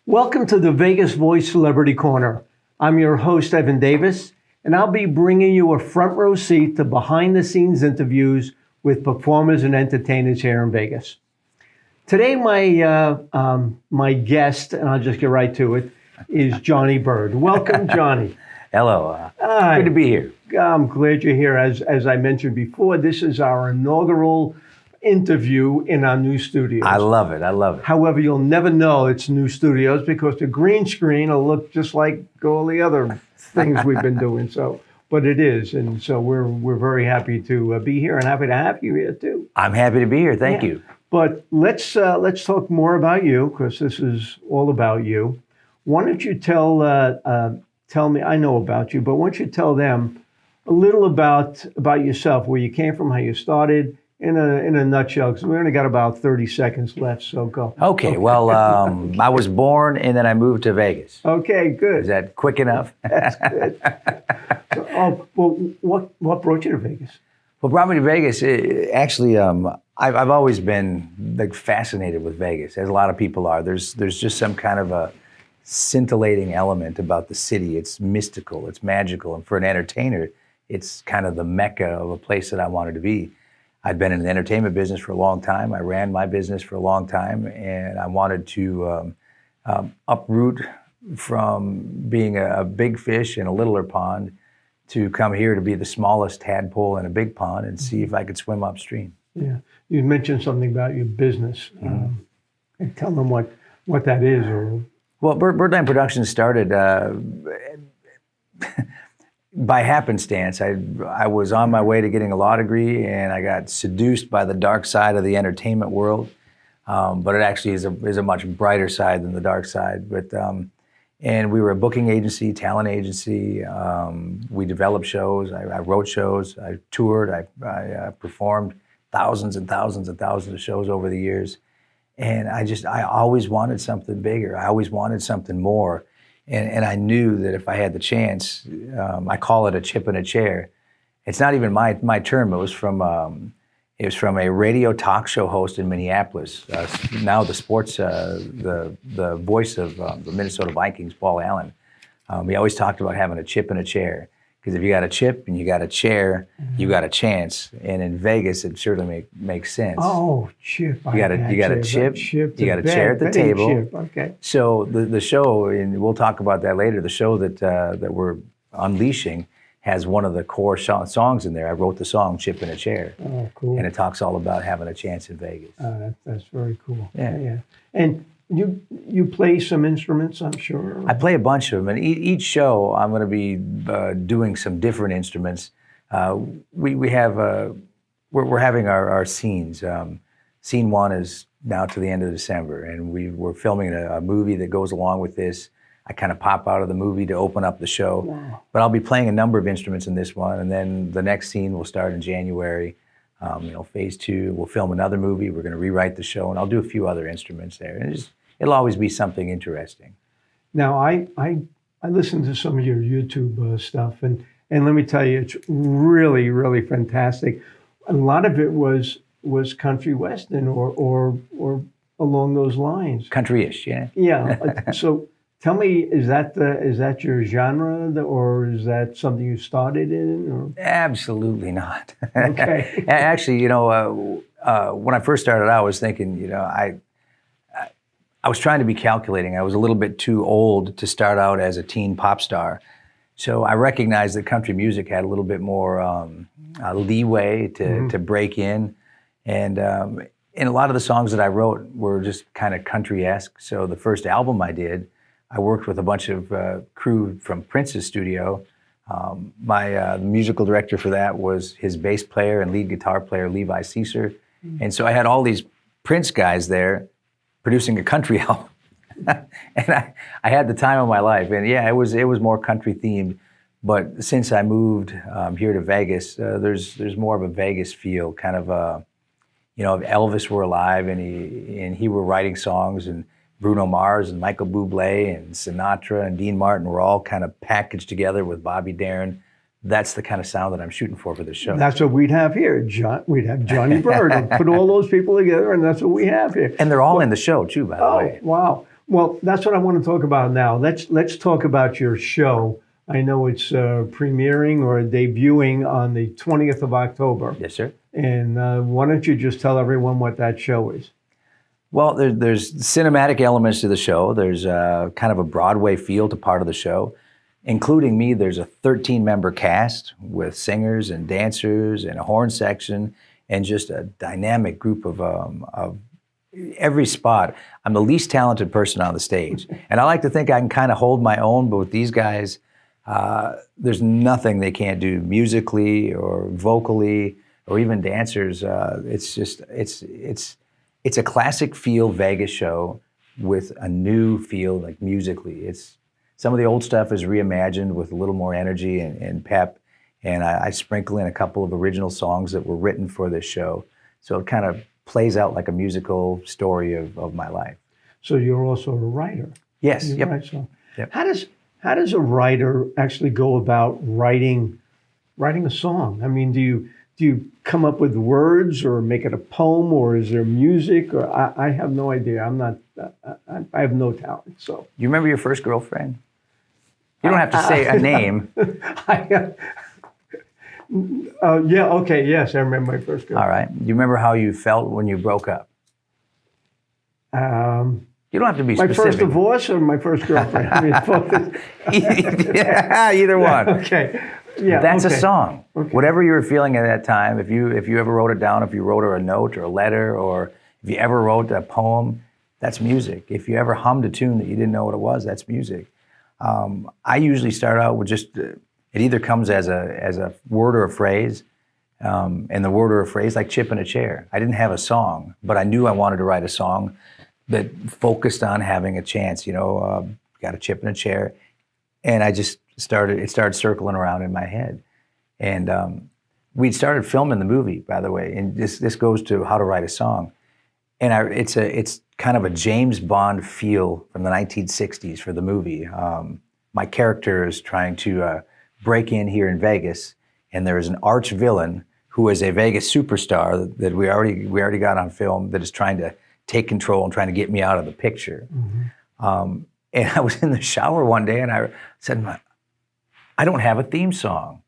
Welcome to the Vegas Voice Celebrity Corner. I'm your host, Evan Davis, and I'll be bringing you a front row seat to behind-the-scenes interviews with performers and entertainers here in Vegas. Today, my guest, and I'll just get right to it, is Jonny Bird. Welcome, Jonny. Hello. Good to be here. I'm glad you're here. As I mentioned before, this is our inaugural interview in our new studios. I love it. However, you'll never know it's new studios because the green screen will look just like all the other things we've been doing. But it is, and so we're very happy to be here and happy to have you here too. I'm happy to be here. Thank you. But let's talk more about you because this is all about you. Why don't you tell me? I know about you, but why don't you tell them a little about yourself, where you came from, how you started. In a nutshell, because we only got about 30 seconds left, so go. Okay, well, I was born and then I moved to Vegas. Okay, good. Is that quick enough? That's good. Well, what brought you to Vegas? What brought me to Vegas, I've always been fascinated with Vegas, as a lot of people are. There's just some kind of a scintillating element about the city. It's mystical, it's magical, and for an entertainer, it's kind of the mecca of a place that I wanted to be. I'd been in the entertainment business for a long time. I ran my business for a long time, and I wanted to uproot from being a big fish in a littler pond to come here to be the smallest tadpole in a big pond and see if I could swim upstream. Yeah, you mentioned something about your business. And tell them what that is. Well, Birdland Productions started by happenstance. I was on my way to getting a law degree, and I got seduced by the dark side of the entertainment world. But it actually is a much brighter side than the dark side. But and we were a booking agency, talent agency. We developed shows. I wrote shows. I toured. I performed thousands and thousands and thousands of shows over the years. And I always wanted something bigger. I always wanted something more. And I knew that if I had the chance, I call it a chip in a chair. It's not even my term. It was from a radio talk show host in Minneapolis. Now the sports, the voice of the Minnesota Vikings, Paul Allen. He always talked about having a chip in a chair. Because if you got a chip and you got a chair, you got a chance. And in Vegas, it certainly makes sense. Oh, chip! You got a chip. You got a chair at the table. Chip. Okay. So the show, and we'll talk about that later. The show that we're unleashing has one of the core songs in there. I wrote the song "Chip in a Chair." Oh, cool! And it talks all about having a chance in Vegas. That's very cool. Yeah. And you play some instruments, I'm sure. I play a bunch of them, and each show I'm going to be doing some different instruments. We're having our scenes. Scene one is now to the end of December, and we're filming a movie that goes along with this. I kind of pop out of the movie to open up the show. Wow. But I'll be playing a number of instruments in this one, and then the next scene will start in January. Phase two, we'll film another movie. We're going to rewrite the show, and I'll do a few other instruments there. And it'll always be something interesting. Now, I listened to some of your YouTube stuff, and let me tell you, it's really, really fantastic. A lot of it was country western or along those lines. Country-ish, yeah. Yeah. So tell me, is that your genre, or is that something you started in? Or? Absolutely not. Okay. Actually, when I first started out, I was thinking, I was trying to be calculating. I was a little bit too old to start out as a teen pop star. So I recognized that country music had a little bit more leeway to break in. And a lot of the songs that I wrote were just kind of country-esque. So the first album I did, I worked with a bunch of crew from Prince's studio. My musical director for that was his bass player and lead guitar player, Levi Ceaser. And so I had all these Prince guys there producing a country album. And I had the time of my life. And yeah, it was more country themed. But since I moved here to Vegas, there's more of a Vegas feel, kind of if Elvis were alive and he were writing songs, and Bruno Mars and Michael Bublé and Sinatra and Dean Martin were all kind of packaged together with Bobby Darin. That's the kind of sound that I'm shooting for this show. That's what we'd have here. We'd have Jonny Bird and put all those people together, and that's what we have here. And they're all in the show, too, by the way. Oh, wow. Well, that's what I want to talk about now. Let's talk about your show. I know it's premiering or debuting on the 20th of October. Yes, sir. And why don't you just tell everyone what that show is? Well, there's cinematic elements to the show. There's kind of a Broadway feel to part of the show. Including me, there's a 13-member cast with singers and dancers and a horn section and just a dynamic group of every spot. I'm the least talented person on the stage. And I like to think I can kind of hold my own, but with these guys, there's nothing they can't do musically or vocally or even dancers. It's a classic feel Vegas show with a new feel, like musically. Some of the old stuff is reimagined with a little more energy and pep, and I sprinkle in a couple of original songs that were written for this show. So it kind of plays out like a musical story of my life. So you're also a writer. Yes. You Yep. write songs. Yep. How does a writer actually go about writing a song? I mean, do you come up with words or make it a poem, or is there music? Or I have no idea. I have no talent. So You remember your first girlfriend? You don't have to say a name. yeah, okay, yes, I remember my first girl. All right. You remember how you felt when you broke up? You don't have to be My specific. first divorce or my first girlfriend? I mean, both Yeah, either one. okay. Yeah, That's okay. a song. Okay. Whatever you were feeling at that time, if you ever wrote it down, if you wrote her a note or a letter, or if you ever wrote a poem, that's music. If you ever hummed a tune that you didn't know what it was, that's music. I usually start out with just, it either comes as a word or a phrase, and the word or a phrase, like chip in a chair. I didn't have a song, but I knew I wanted to write a song that focused on having a chance, got a chip in a chair. And I just it started circling around in my head. And we'd started filming the movie, by the way, and this goes to how to write a song. And it's kind of a James Bond feel from the 1960s for the movie. My character is trying to break in here in Vegas, and there is an arch villain who is a Vegas superstar that we already got on film that is trying to take control and trying to get me out of the picture. Mm-hmm. And I was in the shower one day, and I said, I don't have a theme song.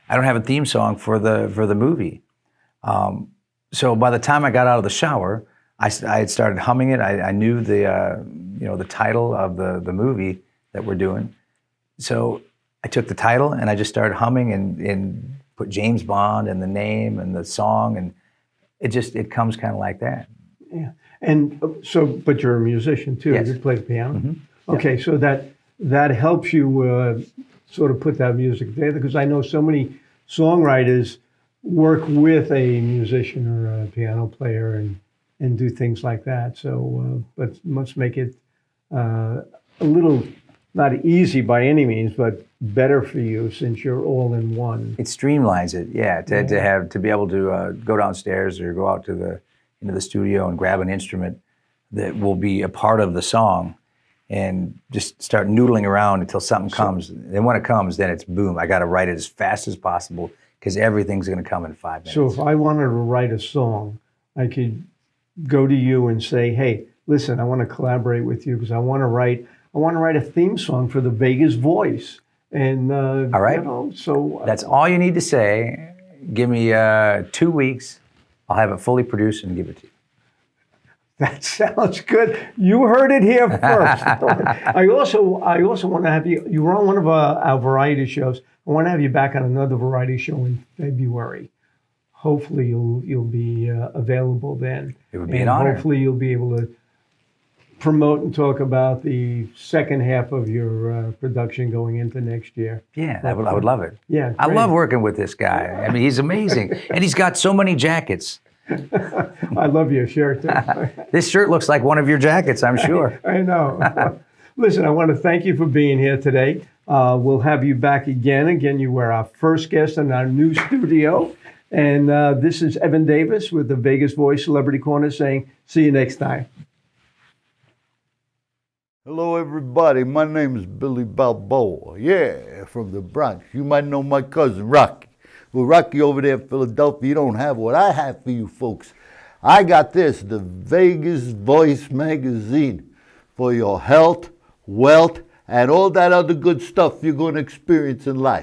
I don't have a theme song for the movie. So by the time I got out of the shower, I had started humming it. I knew the title of the movie that we're doing. So I took the title and I just started humming and put James Bond and the name and the song, and it comes kind of like that. Yeah. And but you're a musician too. Yes. You play the piano. Mm-hmm. Okay, so that helps you sort of put that music together, because I know so many songwriters work with a musician or a piano player and do things like that. So, but must make it a little, not easy by any means, but better for you since you're all in one. It streamlines it, yeah. To be able to go downstairs or go out into the studio and grab an instrument that will be a part of the song, and just start noodling around until something comes. And when it comes, then it's boom. I got to write it as fast as possible, because everything's going to come in 5 minutes. So if I wanted to write a song, I could go to you and say, "Hey, listen, I want to collaborate with you because I want to write a theme song for the Vegas Voice." And all right, so that's all you need to say. Give me 2 weeks. I'll have it fully produced and give it to you. That sounds good. You heard it here first. I also want to have you. You were on one of our variety shows. I want to have you back on another variety show in February. Hopefully, you'll be available then. It would be an honor. Hopefully, you'll be able to promote and talk about the second half of your production going into next year. Yeah, I would love it. Yeah, I great. love working with this guy. I mean, he's amazing, and he's got so many jackets. I love your shirt. This shirt looks like one of your jackets, I'm sure. I know. Listen, I want to thank you for being here today. We'll have you back again. Again, you were our first guest in our new studio. And this is Evan Davis with the Vegas Voice Celebrity Corner saying, see you next time. Hello, everybody. My name is Billy Balboa. Yeah, from the Bronx. You might know my cousin, Rocky. Well, Rocky over there in Philadelphia, you don't have what I have for you folks. I got this, the Vegas Voice magazine. for your health, wealth, and all that other good stuff you're going to experience in life.